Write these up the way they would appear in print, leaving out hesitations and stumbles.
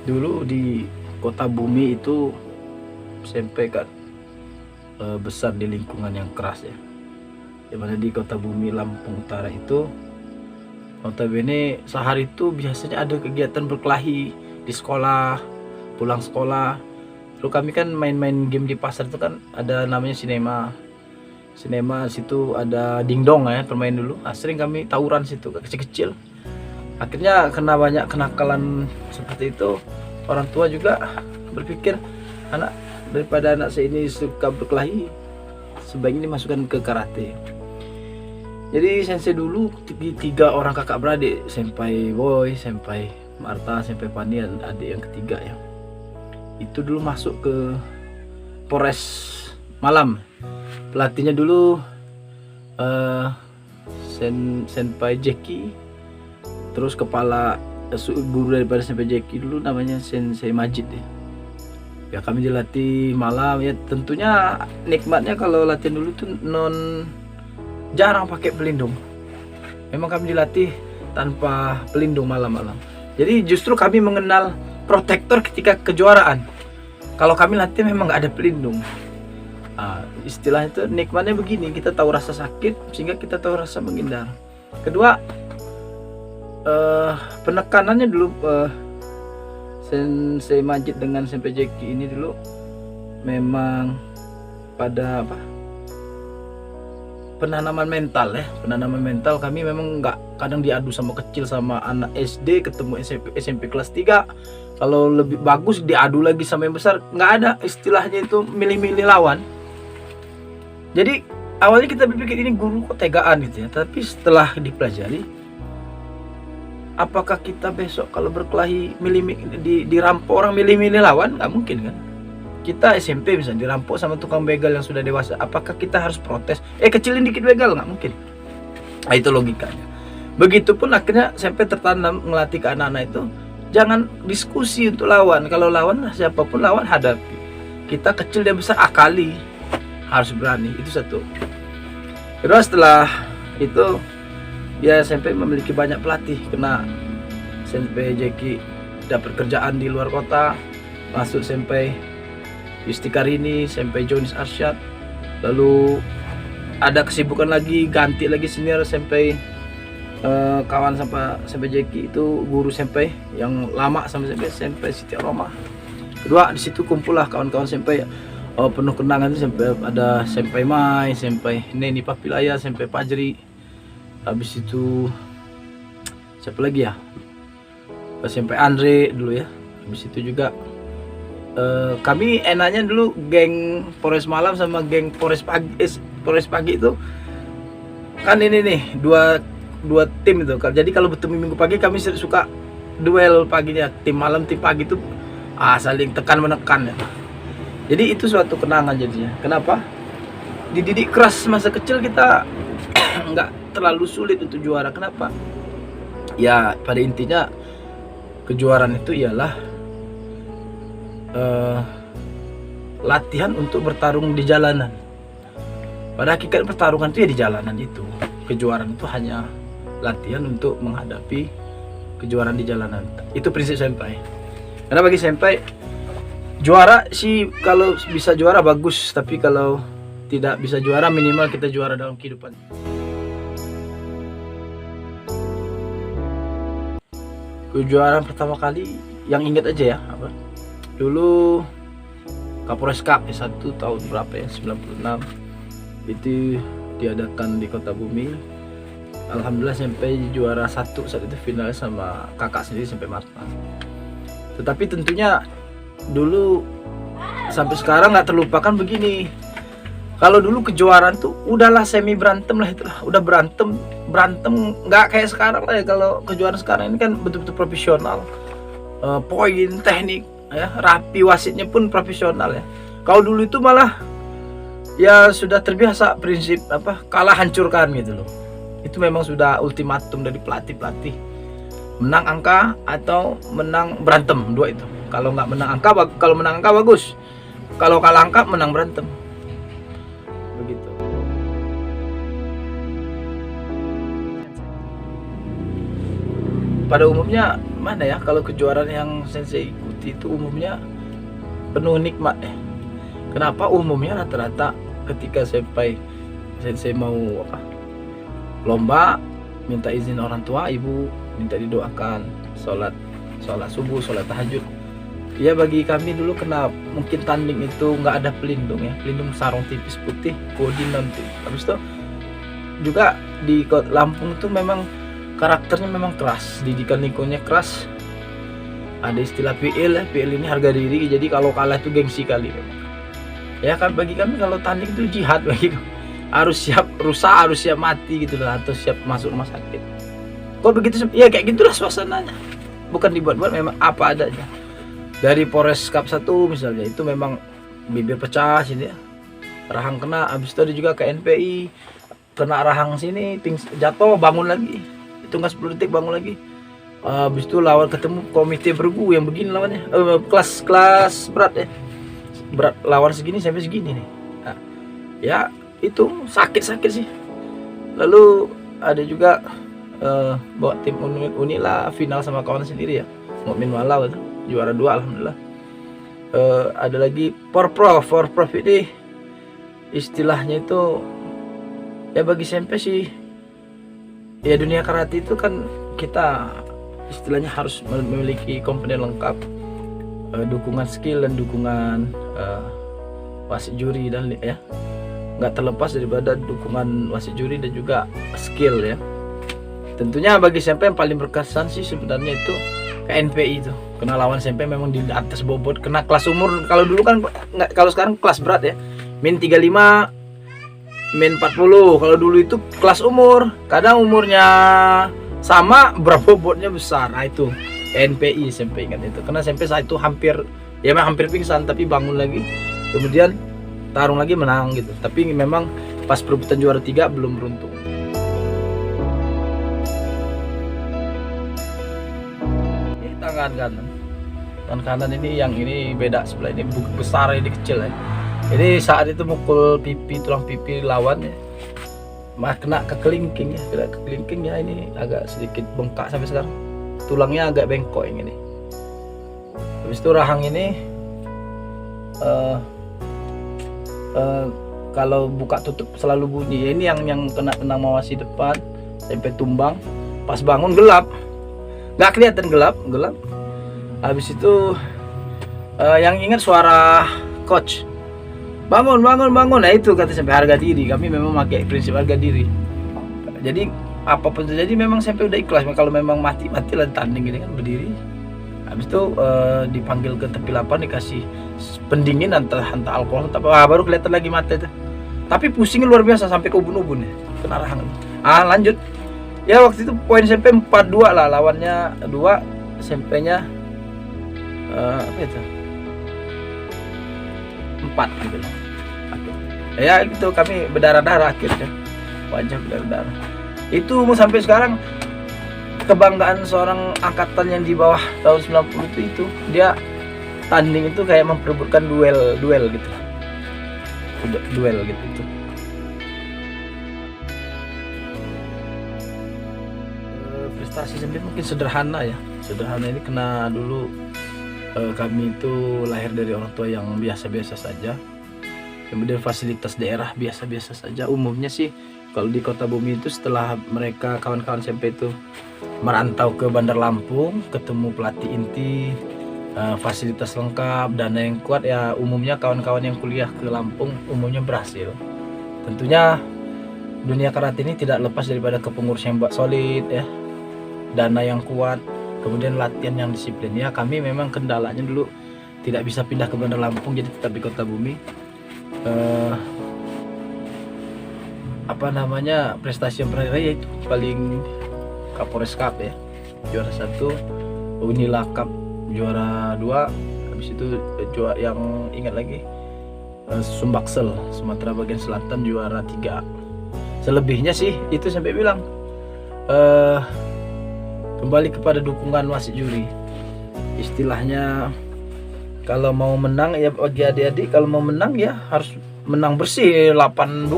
Dulu di kota Bumi itu SMP kan besar di lingkungan yang keras ya. Dimana di kota Bumi Lampung Utara itu notabene sehari itu biasanya ada kegiatan berkelahi di sekolah, pulang sekolah. Lalu kami kan main-main game di pasar itu kan ada namanya sinema. Sinema situ ada dingdong ya, permain dulu. Sering kami tawuran situ kecil-kecil. Akhirnya kena banyak kenakalan seperti itu. Orang tua juga berpikir daripada anak saya ini suka berkelahi, sebaiknya dimasukkan ke karate. Jadi sensei dulu tiga orang kakak beradik, Senpai Boy, Senpai Marta, Senpai Pani, dan adik yang ketiga ya. Itu dulu masuk ke Polres Malam. Pelatihnya dulu Senpai Jeki. Terus kepala guru daripada Senpai Jeki dulu namanya Sensei Majid ya. Ya kami dilatih malam ya, tentunya nikmatnya kalau latihan dulu tuh jarang pakai pelindung. Memang kami dilatih tanpa pelindung malam-malam. Jadi justru kami mengenal protektor ketika kejuaraan. Kalau kami latihan memang nggak ada pelindung. Istilahnya itu nikmatnya begini, kita tahu rasa sakit sehingga kita tahu rasa menghindar. Kedua, penekanannya dulu Sensei Majid dengan Senpai Jeki ini dulu memang pada penanaman mental ya. Penanaman mental kami memang nggak, kadang diadu sama kecil sama anak SD, ketemu SMP kelas 3, kalau lebih bagus diadu lagi sama yang besar. Nggak ada istilahnya itu milih-milih lawan. Jadi awalnya kita berpikir ini guru kok tegaan gitu ya, tapi setelah dipelajari, apakah kita besok kalau berkelahi dirampok orang milih-milih lawan? Nggak mungkin kan. Kita SMP misalnya dirampok sama tukang begal yang sudah dewasa, apakah kita harus protes? Kecilin dikit begal? Nggak mungkin. Nah, itu logikanya. Begitupun akhirnya sampai tertanam ngelatih ke anak-anak itu, jangan diskusi untuk lawan. Kalau lawan, siapapun lawan hadapi. Kita kecil dia besar, akali, harus berani. Itu satu. Kedua, setelah itu ya SMP memiliki banyak pelatih. Kena Senpai Jeki dapat kerjaan di luar kota, masuk Senpai Yusti Karini, Senpai Jonis Arsyad. Lalu ada kesibukan lagi, ganti lagi senior Senpai kawan sama Senpai Jeki itu guru Senpai yang lama sama Senpai Siti Aroma. Kedua di situ kumpul lah kawan-kawan Senpai penuh kenangan. Senpai ada Senpai Mai, Senpai Neni Papilaya, Senpai Pajri. Habis itu siapa lagi ya? Senpai Andre dulu ya. Habis itu juga kami enaknya dulu geng Polres Malam sama geng Polres Pagi itu kan ini nih dua tim itu. Jadi kalau bertemu minggu pagi kami suka duel paginya, tim malam tim pagi itu saling tekan menekan ya. Jadi itu suatu kenangan jadinya. Kenapa? Dididik keras masa kecil kita nggak terlalu sulit untuk juara. Kenapa? Ya pada intinya kejuaraan itu ialah latihan untuk bertarung di jalanan. Pada hakikat pertarungan itu ya di jalanan itu. Kejuaraan itu hanya latihan untuk menghadapi kejuaraan di jalanan. Itu prinsip Senpai. Karena bagi Senpai, juara sih kalau bisa juara bagus, tapi kalau tidak bisa juara minimal kita juara dalam kehidupan. Kejuaraan pertama kali yang ingat aja ya dulu Kapolres Cup ya, 1 tahun berapa ya, 96 itu diadakan di kota Bumi. Alhamdulillah sampai juara 1 saat itu, final sama kakak sendiri Senpai Marta. Tetapi tentunya dulu sampai sekarang nggak terlupakan begini. Kalau dulu kejuaraan tuh udahlah semi berantem lah, itulah udah berantem nggak kayak sekarang lah ya. Kalau kejuaraan sekarang ini kan betul-betul profesional, poin teknik ya, rapi, wasitnya pun profesional ya. Kalau dulu itu malah ya sudah terbiasa prinsip kalah hancurkan gitu loh. Itu memang sudah ultimatum dari pelatih, menang angka atau menang berantem, dua itu. Kalau menang angka bagus, kalau kalah angka menang berantem, begitu. Pada umumnya mana ya, kalau kejuaraan yang sensei ikuti putih itu umumnya penuh nikmat ya. Kenapa? Umumnya rata-rata ketika sensei mau lomba, minta izin orang tua, ibu minta didoakan, sholat subuh, sholat tahajud. Ya bagi kami dulu kena mungkin tanding itu nggak ada pelindung ya, pelindung sarung tipis putih, body nanti. Habis itu juga di Lampung itu memang karakternya memang keras, didikan lingkungannya keras. Ada istilah PL ya, PL ini harga diri, jadi kalau kalah itu gengsi kali memang. Ya kan bagi kami kalau tanding itu jihad bagi kami. Harus siap rusak, harus siap mati gitu lah, atau siap masuk rumah sakit. Kok begitu? Ya kayak gitulah suasananya. Bukan dibuat-buat, memang apa adanya. Dari Polres Cup 1 misalnya itu memang bibir pecah sini ya. Rahang kena, habis itu ada juga ke NPI kena rahang sini, jatuh bangun lagi. Itu nggak 10 detik bangun lagi. Habis itu lawan ketemu komite bergu yang begini lawannya. Kelas berat ya. Berat lawan segini sampai segini nih. Nah, ya itu sakit sih. Lalu ada juga bawa tim Unila final sama kawan sendiri ya, Mukmin Walau itu juara 2 alhamdulillah. Ada lagi Forprof ini istilahnya itu ya bagi SMP sih ya, dunia karate itu kan kita istilahnya harus memiliki komponen lengkap, dukungan skill dan dukungan wasit juri dan ya nggak terlepas daripada dukungan wasit juri dan juga skill ya. Tentunya bagi SMP yang paling berkesan sih sebenarnya itu KNPI itu, kena lawan SMP memang di atas bobot, kena kelas umur. Kalau dulu kan nggak, kalau sekarang kelas berat ya, min 35, min 40. Kalau dulu itu kelas umur, kadang umurnya sama berbobotnya besar. Nah itu KNPI SMP, ingat itu, karena SMP saat itu hampir pingsan tapi bangun lagi, kemudian tarung lagi menang gitu. Tapi memang pas perebutan juara 3 belum beruntung. Tangan kanan ini, yang ini beda sebelah ini besar, ini kecil ya. Jadi saat itu mukul tulang pipi lawan ya, kena ke kelingking ya, ini agak sedikit bengkak sampai sekarang, tulangnya agak bengkok yang ini. Habis itu rahang ini kalau buka tutup selalu bunyi ya, ini yang kena tenang mawasi depan sampai tumbang, pas bangun gelap, nggak kelihatan gelap. Habis itu yang ingat suara coach, bangun. Nah itu kata sampai harga diri. Kami memang pakai prinsip harga diri. Jadi apapun terjadi memang sampai udah ikhlas. Kalau memang mati lah tanding ini kan berdiri. Habis itu dipanggil ke tepi lapangan, dikasih pendingin hantar alkohol, baru kelihatan lagi mata itu. Tapi pusingnya luar biasa sampai ke ubun-ubun ya, kena rahang. Lanjut. Ya waktu itu poin SMP 4-2 lah, lawannya 2, SMP-nya apa itu? 4 gitu lah. Ya gitu, kami berdarah-darah akhirnya. Wajah berdarah-darah. Itu sampai sekarang kebanggaan seorang angkatan yang di bawah tahun 90 itu dia tanding itu kayak memperebutkan duel gitu. Duel gitu. Prestasi sendiri mungkin sederhana ya. Sederhana ini kena dulu kami itu lahir dari orang tua yang biasa-biasa saja. Kemudian fasilitas daerah biasa-biasa saja. Umumnya sih kalau di Kota Bumi itu setelah mereka kawan-kawan SMP itu merantau ke Bandar Lampung, ketemu pelatih inti, fasilitas lengkap, dana yang kuat ya, umumnya kawan-kawan yang kuliah ke Lampung umumnya berhasil. Tentunya dunia karate ini tidak lepas daripada kepengurusan yang solid ya, dana yang kuat, kemudian latihan yang disiplin ya. Kami memang kendalanya dulu tidak bisa pindah ke Bandar Lampung, jadi tetap di Kota Bumi. Prestasi yang pernah yaitu paling Kapolres Cup ya, juara 1, Unila Cup juara 2, habis itu juara yang ingat lagi Sumbaksel Sumatera bagian selatan juara 3. Selebihnya sih itu sampai bilang kembali kepada dukungan wasit juri. Istilahnya kalau mau menang ya bagi adik-adik, kalau mau menang ya harus menang bersih 8-2,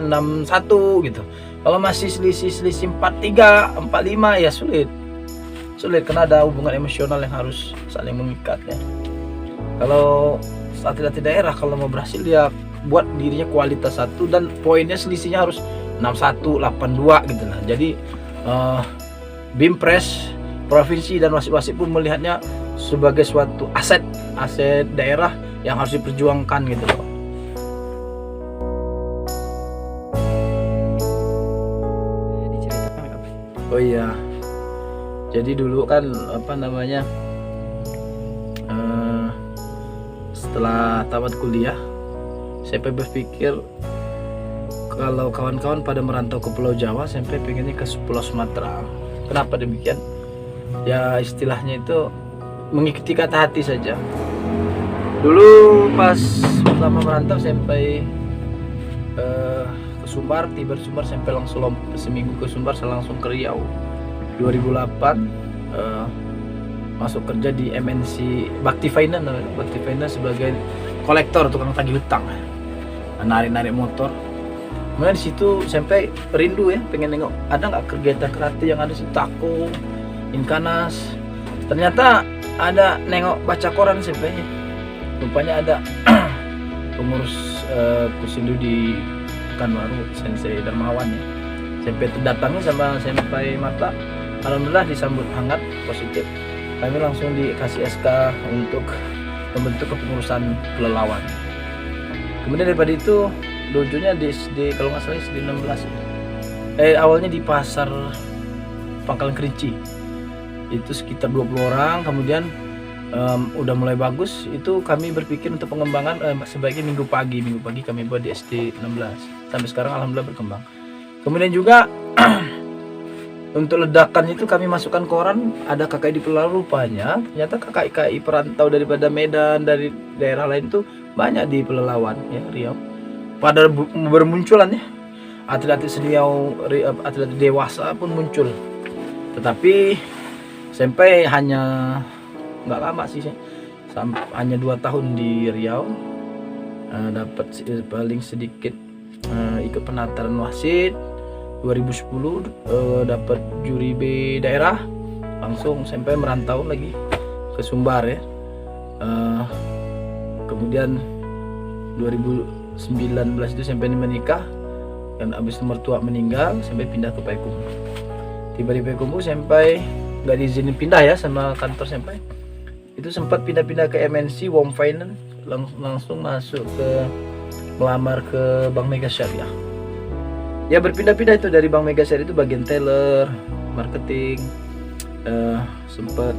6-1 gitu. Kalau masih selisih 4-3, 4-5 ya sulit. sulit karena ada hubungan emosional yang harus saling mengikat ya. Kalau atlet daerah kalau mau berhasil dia buat dirinya kualitas satu dan poinnya selisihnya harus 61, 82 gitu lah. Jadi Bimpres provinsi dan wasit-wasit pun melihatnya sebagai suatu aset daerah yang harus diperjuangkan gitu loh. Oh iya, jadi dulu kan setelah tamat kuliah saya berpikir kalau kawan-kawan pada merantau ke Pulau Jawa, saya pengennya ke Pulau Sumatera. Kenapa demikian? Ya istilahnya itu mengikuti kata hati saja. Dulu pas pertama merantau sampai ke Sumbar, tiba di Sumbar sampai langsung seminggu ke Sumbar, saya langsung ke Riau. 2008 masuk kerja di MNC Bakti Finance sebagai kolektor, tukang tagih hutang, narik motor. Kemudian di situ sampai rindu ya, pengen nengok ada nggak kegiatan kreatif yang ada di Takung, Inkanas. Ternyata ada nengok baca koran sampai rupanya ada pengurus Pusindu di Pekanbaru, Sensei Darmawan ya. Sampai itu datangnya sama Senpai Marta, alhamdulillah disambut hangat, positif. Kami langsung dikasih SK untuk membentuk kepengurusan kelelawar. Kemudian daripada itu dojonya di kalau nggak salah di 16 ya. Awalnya di pasar Pangkalan Kerinci itu sekitar 20 orang. Kemudian udah mulai bagus, itu kami berpikir untuk pengembangan sebaiknya minggu pagi kami buat di SD 16. Sampai sekarang alhamdulillah berkembang. Kemudian juga untuk ledakan itu kami masukkan koran, ada KKI di Pulau, rupanya ternyata KKI perantau daripada Medan, dari daerah lain tuh banyak di Pelalawan ya, Riau. Pada bermunculan ya atlet-atlet senior, atlet dewasa pun muncul. Tetapi sampai hanya nggak lama sih, hanya 2 tahun di Riau, dapat paling sedikit ikut penataran wasit. 2010 dapat juri B daerah, langsung sampai merantau lagi ke Sumbar ya. Kemudian 2019 itu sampai menikah, dan abis itu mertua meninggal sampai pindah ke Payakumbuh. Tiba di Payakumbuh sampai nggak diizinin pindah ya sama kantor sampai. Itu sempat pindah-pindah ke MNC Wom Finance, langsung masuk ke melamar ke Bank Mega Syariah. Ya berpindah-pindah itu dari Bank Mega Syariah itu bagian teller, marketing, sempat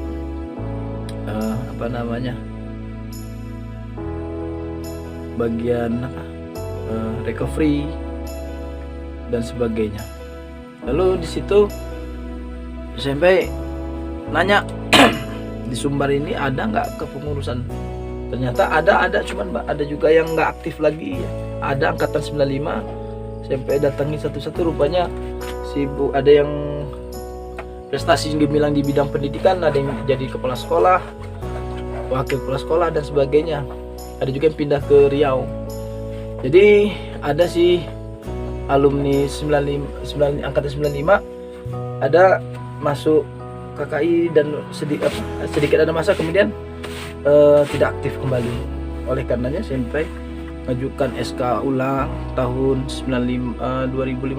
bagian recovery dan sebagainya. Lalu di situ sampai nanya di Sumbar ini ada nggak kepengurusan. Ternyata ada, cuman ada juga yang nggak aktif lagi ya. Ada angkatan 95 sampai datangi satu-satu, rupanya sibuk, ada yang prestasi gemilang di bidang pendidikan, ada yang jadi kepala sekolah, wakil kepala sekolah dan sebagainya. Ada juga yang pindah ke Riau. Jadi ada sih alumni 95 angkatan 95 ada masuk KKI dan sedikit ada masa kemudian tidak aktif kembali. Oleh karenanya sampai mengajukan SK ulang tahun 2015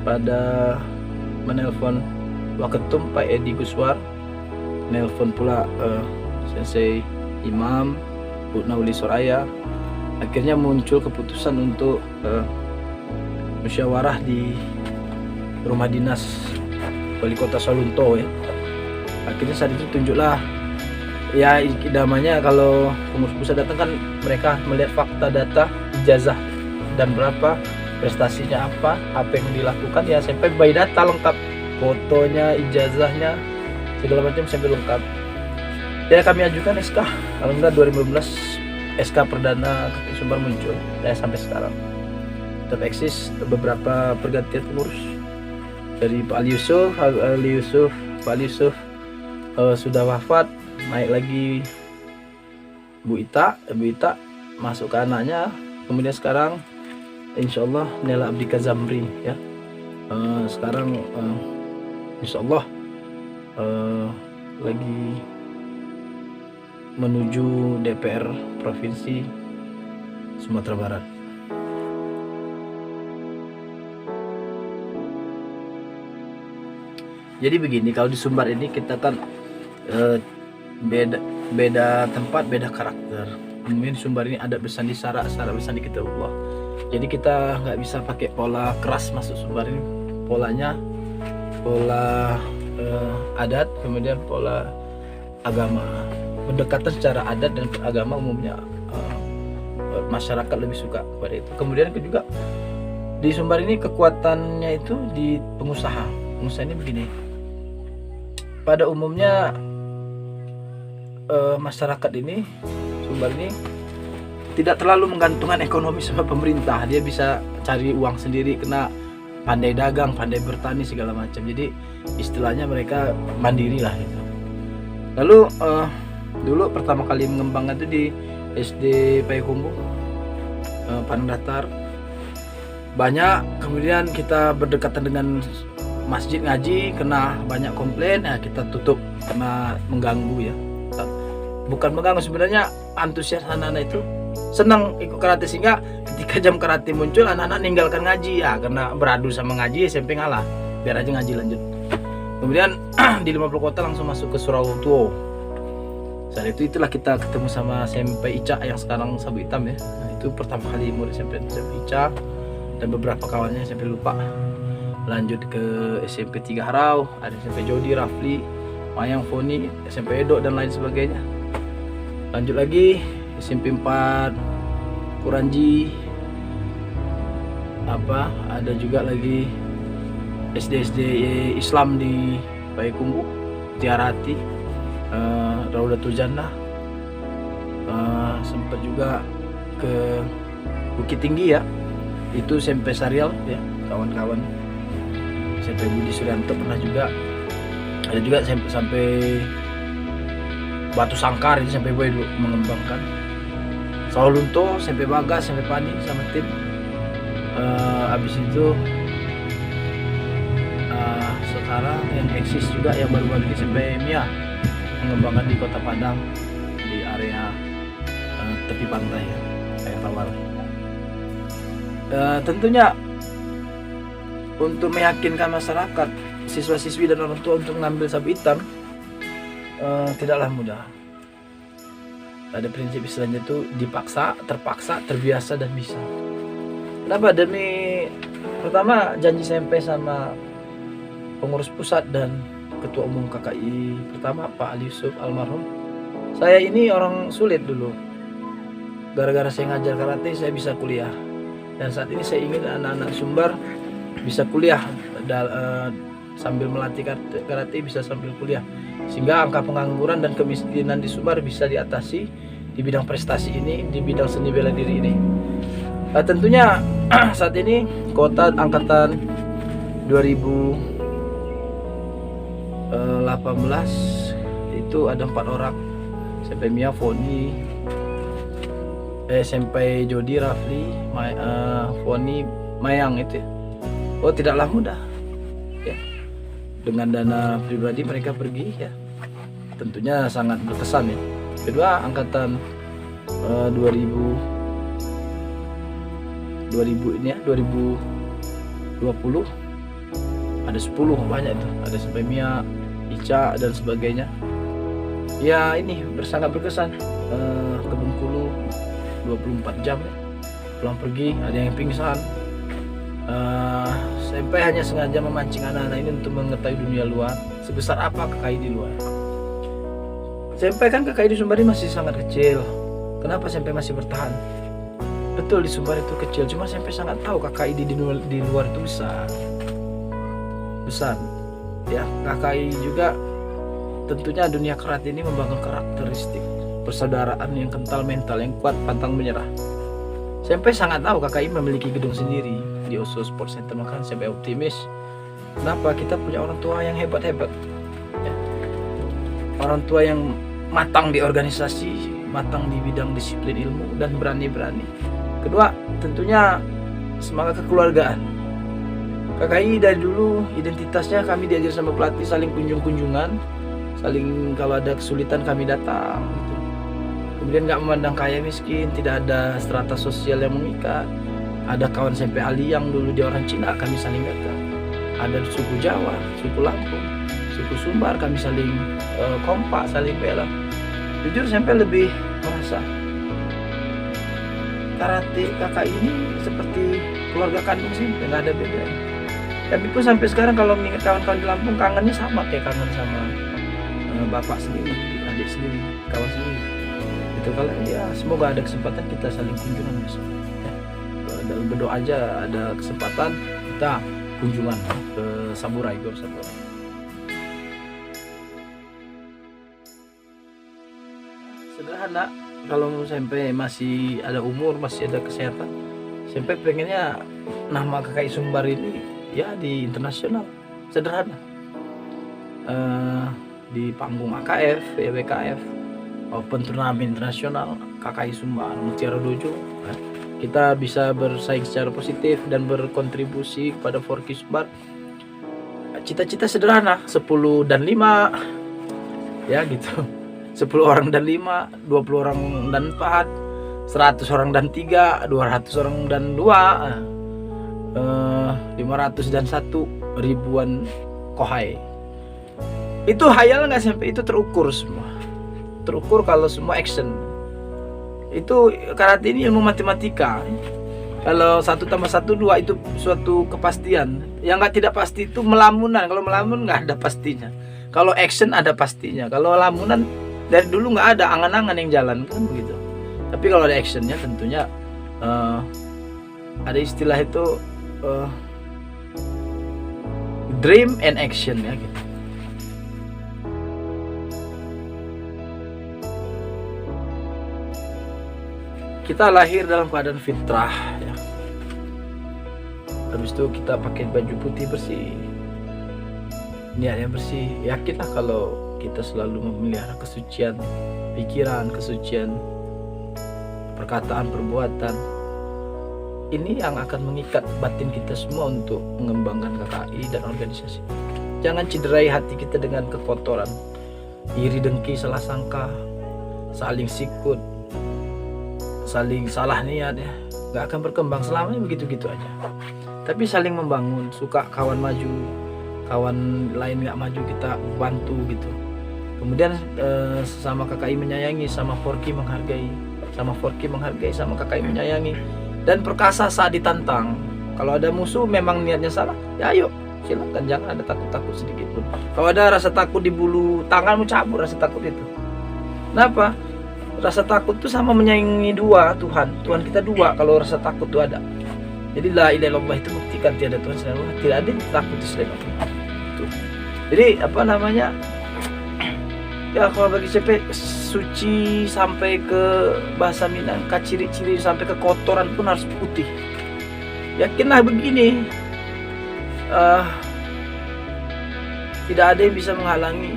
pada menelpon Waketum Pak Edi Guswar, menelpon pula Sensei Imam Bu Nauli Soraya. Akhirnya muncul keputusan untuk musyawarah di rumah dinas Wali Kota Salunto ya. Akhirnya saat itu tunjuklah ya, namanya kalau pengurus pusat datang kan mereka melihat fakta data, ijazah dan berapa, prestasinya apa yang dilakukan ya, sampai by data lengkap, fotonya, ijazahnya, segala macam sampai lengkap. Ya kami ajukan SK, alhamdulillah 2015 SK Perdana KKI Sumbar muncul ya, sampai sekarang tetap eksis. Beberapa pergantian pengurus dari Pak Ali Yusuf sudah wafat, naik lagi Bu Ita masuk ke anaknya, kemudian sekarang insyaallah Nela Abdika Zamri ya. Sekarang insyaallah eh, lagi menuju DPR Provinsi Sumatera Barat. Jadi begini, kalau di Sumbar ini kita kan beda tempat, beda karakter. Mungkin di Sumbar ini adat bersandi sara bersandi kitabullah. Jadi kita nggak bisa pakai pola keras masuk Sumbar ini. Polanya pola adat, kemudian pola agama. Pendekatan secara adat dan agama umumnya masyarakat lebih suka pada itu. Kemudian juga di Sumbar ini kekuatannya itu di pengusaha. Pengusaha ini begini. Pada umumnya masyarakat ini Sumbar ini tidak terlalu menggantungkan ekonomi sama pemerintah. Dia bisa cari uang sendiri, kena pandai dagang, pandai bertani segala macam. Jadi istilahnya mereka mandiri lah gitu. Lalu dulu pertama kali mengembangkan itu di SD Payakumbuh, Padang Datar banyak. Kemudian kita berdekatan dengan masjid ngaji, kena banyak komplain, ya kita tutup karena mengganggu ya. Bukan mengganggu, sebenarnya antusias anak-anak itu senang ikut karate, sehingga ketika jam karate muncul anak-anak ninggalkan ngaji ya karena beradu sama ngaji. SMP ngalah, biar aja ngaji lanjut. Kemudian di 50 kota langsung masuk ke Surawutuo. Saat itulah kita ketemu sama SMP Ica yang sekarang Sabu Hitam ya. Nah, itu pertama kali murid SMP Ica dan beberapa kawannya SMP lupa. Lanjut ke SMP 3 Harau, ada SMP Jody, Rafli, Mayang, Foni, SMP Edo dan lain sebagainya. Lanjut lagi SMP 4 Kuranji, ada juga lagi SD Islam di Payakumbuh, Tiarati, Raudatul Jannah. Sempat juga ke Bukit Tinggi ya, itu SMP Sarial ya, kawan-kawan. SMP Budi Suryanto pernah juga. Ada juga sampai Batu Sangkar, itu SMP Boy dulu mengembangkan. Sawalunto, SMP Bagas, SMP Pani sama tim. Habis itu sekarang yang eksis juga yang baru-baru di SMP Mia, mengembangkan di Kota Padang di area tepi pantai ya, kayak Tawar. Tentunya untuk meyakinkan masyarakat, siswa-siswi dan orang tua untuk mengambil Sabu Hitam tidaklah mudah. Ada prinsip istilahnya itu dipaksa, terpaksa, terbiasa dan bisa. Kenapa? Demi pertama janji SMP sama pengurus pusat dan ketua umum KKI pertama Pak Ali Yusuf almarhum. Saya ini orang sulit dulu. Gara-gara saya ngajar karate saya bisa kuliah. Dan saat ini saya ingin anak-anak Sumbar bisa kuliah sambil melatih karate, bisa sambil kuliah, sehingga angka pengangguran dan kemiskinan di Sumbar bisa diatasi di bidang prestasi ini, di bidang seni bela diri ini. Tentunya saat ini kota angkatan 2018 itu ada 4 orang, SMP Mia, Foni, SMP Jody, Rafli, Foni, Mayang itu ya. Oh, tidaklah mudah ya. Dengan dana pribadi mereka pergi ya. Tentunya sangat berkesan ya. Kedua, angkatan 2020 ini ya, 2020 ada 10 banyak itu. Ada sampai Mia, Ica dan sebagainya. Ya ini sangat berkesan. Ke Bengkulu 24 jam ya. Pulang pergi, ada yang pingsan. SMP hanya sengaja memancing anak-anak ini untuk mengetahui dunia luar, sebesar apa KKI di luar. SMP kan KKI di Sumbar ini masih sangat kecil. Kenapa SMP masih bertahan? Betul, di Sumbar itu kecil, cuma SMP sangat tahu KKI di luar itu besar ya. KKI juga tentunya dunia karate ini membangun karakteristik persaudaraan yang kental, mental yang kuat, pantang menyerah. SMP sangat tahu KKI memiliki gedung sendiri di Oslo Sport Center, maka SMP optimis. Kenapa? Kita punya orang tua yang hebat-hebat ya. Orang tua yang matang di organisasi, matang di bidang disiplin ilmu dan berani-berani. Kedua, tentunya semangat kekeluargaan. KKI dari dulu identitasnya kami diajar sama pelatih saling kunjungan, saling kalau ada kesulitan kami datang gitu. Kemudian nggak memandang kaya miskin, tidak ada strata sosial yang mengikat. Ada kawan SMP Ali yang dulu dia orang Cina, kami saling datang. Ada suku Jawa, suku Lampung, suku Sumbar, kami saling kompak, saling bela. Jujur SMP lebih merasa karate KKI ini seperti keluarga kandung sih, nggak ada bedanya. Tapi pun sampai sekarang kalau mengingat kawan-kawan di Lampung, kangennya sama kayak kangen sama bapak sendiri, adik sendiri, kawan sendiri. Itu kalau ya semoga ada kesempatan kita saling kunjungan besok. Ya. Dalam berdoa aja ada kesempatan kita kunjungan ke Saburai, Gor Saburai. Sederhana, kalau sampai masih ada umur, masih ada kesehatan, sampai pengennya nama KKI Sumbar ini ya di internasional, sederhana, di panggung AKF, WKF, Open Turnamen Internasional, KKI Sumbar, Mutiara Dojo, kita bisa bersaing secara positif dan berkontribusi kepada Forky Sumbar. Cita-cita sederhana, 10 dan 5 ya gitu, 10 orang dan 5, 20 orang dan 4, 100 orang dan 3, 200 orang dan 2, 500 dan 1, ribuan kohai. Itu hayal nggak sampai, itu terukur semua. Terukur kalau semua action. Itu karate ini ilmu matematika. Kalau 1 tambah 1 2 itu suatu kepastian. Yang nggak tidak pasti itu melamunan. Kalau melamun nggak ada pastinya. Kalau action ada pastinya. Kalau lamunan dari dulu nggak ada angan-angan yang jalan kan begitu. Tapi kalau ada actionnya tentunya ada istilah itu dream and action ya gitu. Kita lahir dalam keadaan fitrah ya. Habis itu kita pakai baju putih bersih, niatnya bersih. Yakinlah kalau kita selalu memelihara kesucian pikiran, kesucian perkataan, perbuatan, ini yang akan mengikat batin kita semua untuk mengembangkan KKI dan organisasi. Jangan cederai hati kita dengan kekotoran, iri dengki, salah sangka, saling sikut, saling salah niat ya. Gak akan berkembang selamanya begitu-gitu aja. Tapi saling membangun, suka kawan maju, kawan lain gak maju kita bantu gitu. Kemudian sama KKI menyayangi, sama Forky menghargai, sama Forky menghargai, sama KKI menyayangi. Dan perkasa saat ditantang. Kalau ada musuh memang niatnya salah, ya ayo silakan, jangan ada takut-takut sedikit pun. Kalau ada rasa takut di bulu tanganmu, cabut rasa takut itu. Kenapa? Rasa takut itu sama menyayangi dua Tuhan. Tuhan kita dua kalau rasa takut itu ada. Jadi la ilaha illallah itu buktikan tiada Tuhan selain Allah, tidak ada yang takut selain Allah. Itu. Jadi apa namanya? Ya kalau bagi CP suci sampai ke bahasa Minang, ciri-ciri sampai ke kotoran pun harus putih. Yakinlah begini, tidak ada yang bisa menghalangi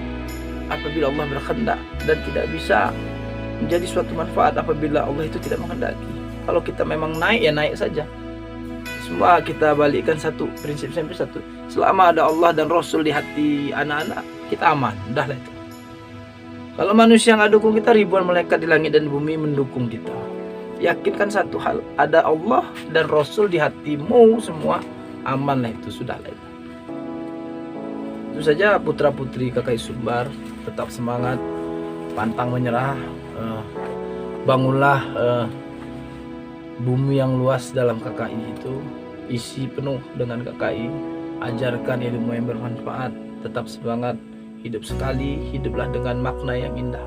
apabila Allah berkehendak, dan tidak bisa menjadi suatu manfaat apabila Allah itu tidak menghendaki. Kalau kita memang naik ya naik saja. Semua kita balikkan satu prinsip sampai satu. Selama ada Allah dan Rasul di hati anak-anak, kita aman. Udahlah itu. Kalau manusia nggak dukung kita, ribuan malaikat di langit dan bumi mendukung kita. Yakinkan satu hal, ada Allah dan Rasul di hatimu, semua amanlah itu, sudahlah itu. Itu saja putra putri KKI Sumbar, tetap semangat, pantang menyerah, bangunlah bumi yang luas dalam KKI itu, isi penuh dengan KKI, ajarkan ilmu yang bermanfaat, tetap semangat. Hidup sekali, hiduplah dengan makna yang indah.